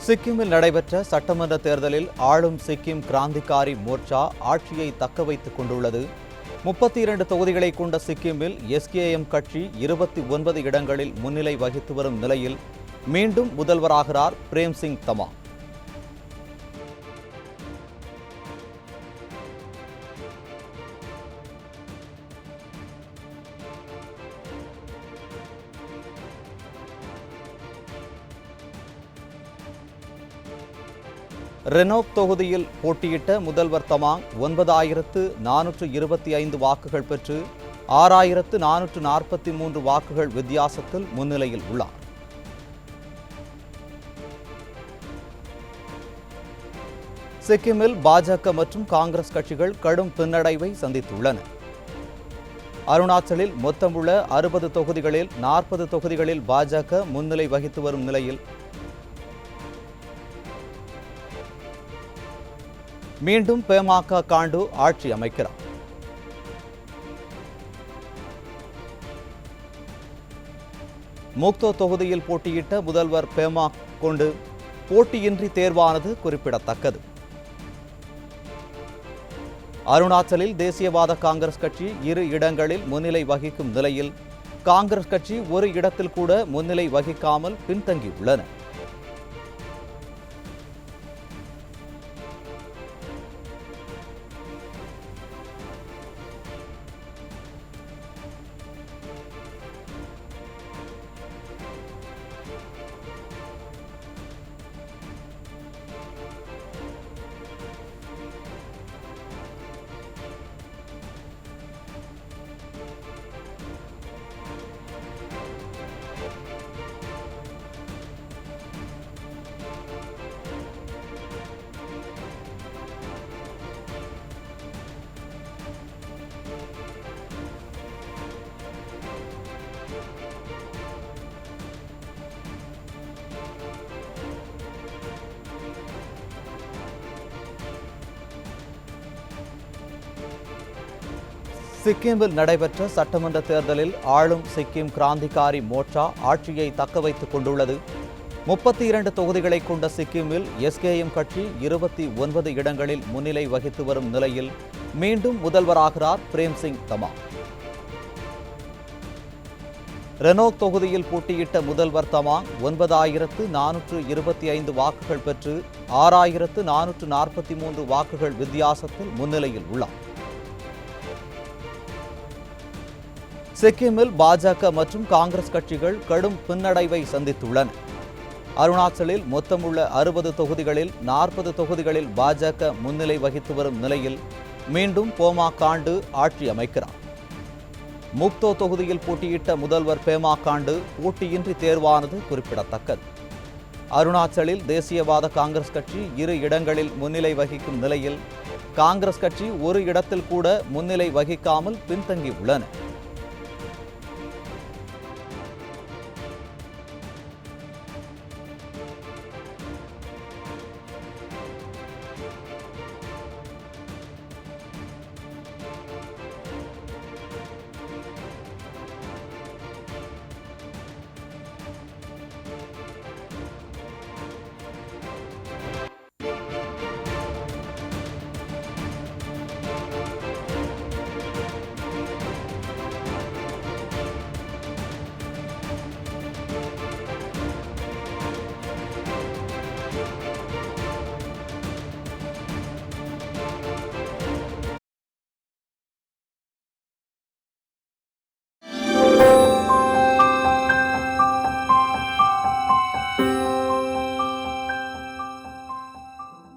சிக்கிமில் நடைபெற்ற சட்டமன்ற தேர்தலில் ஆளும் சிக்கிம் கிராந்திகாரி மோர்ச்சா ஆட்சியை தக்கவைத்துக் கொண்டுள்ளது. 32 தொகுதிகளை கொண்ட சிக்கிமில் எஸ்கேஎம் கட்சி 29 இடங்களில் முன்னிலை வகித்து வரும் நிலையில் மீண்டும் முதல்வராகிறார் பிரேம்சிங் தமாங். ரெனோக் தொகுதியில் போட்டியிட்ட முதல்வர் தமாங் 9425 வாக்குகள் பெற்று 6443 வாக்குகள் வித்தியாசத்தில் முன்னிலையில் உள்ளார். சிக்கிமில் பாஜக மற்றும் காங்கிரஸ் கட்சிகள் கடும் பின்னடைவை சந்தித்துள்ளன. அருணாச்சலில் மொத்தமுள்ள 60 தொகுதிகளில் 40 தொகுதிகளில் பாஜக முன்னிலை வகித்து வரும் நிலையில் மீண்டும் பேமா காண்டு ஆட்சி அமைக்கிறார். முக்தோ தொகுதியில் போட்டியிட்ட முதல்வர் பேமா கொண்டு போட்டியின்றி தேர்வானது குறிப்பிடத்தக்கது. அருணாச்சலில் தேசியவாத காங்கிரஸ் கட்சி 2 இடங்களில் முன்னிலை வகிக்கும் நிலையில் காங்கிரஸ் கட்சி ஒரு இடத்தில் கூட முன்னிலை வகிக்காமல் பின்தங்கியுள்ளன. சிக்கிமில் நடைபெற்ற சட்டமன்ற தேர்தலில் ஆளும் சிக்கிம் கிராந்திகாரி மோர்ச்சா ஆட்சியை தக்கவைத்துக் கொண்டுள்ளது. 32 தொகுதிகளை கொண்ட சிக்கிமில் எஸ்கேஎம் கட்சி 29 இடங்களில் முன்னிலை வகித்து வரும் நிலையில் மீண்டும் முதல்வராகிறார் பிரேம்சிங் தமாங். ரெனோக் தொகுதியில் போட்டியிட்ட முதல்வர் தமாங் 9425 வாக்குகள் பெற்று 6443 வாக்குகள் வித்தியாசத்தில் முன்னிலையில் உள்ளார். சிக்கிமில் பாஜக மற்றும் காங்கிரஸ் கட்சிகள் கடும் பின்னடைவை சந்தித்துள்ளன. அருணாச்சலில் மொத்தமுள்ள 60 தொகுதிகளில் 40 தொகுதிகளில் பாஜக முன்னிலை வகித்து வரும் நிலையில் மீண்டும் பேமா காண்டு ஆட்சி அமைக்கிறார். முக்தோ தொகுதியில் போட்டியிட்ட முதல்வர் பேமா காண்டு போட்டியின்றி தேர்வானது குறிப்பிடத்தக்கது. அருணாச்சலில் தேசியவாத காங்கிரஸ் கட்சி 2 இடங்களில் முன்னிலை வகிக்கும் நிலையில் காங்கிரஸ் கட்சி ஒரு இடத்தில் கூட முன்னிலை வகிக்காமல் பின்தங்கியுள்ளன.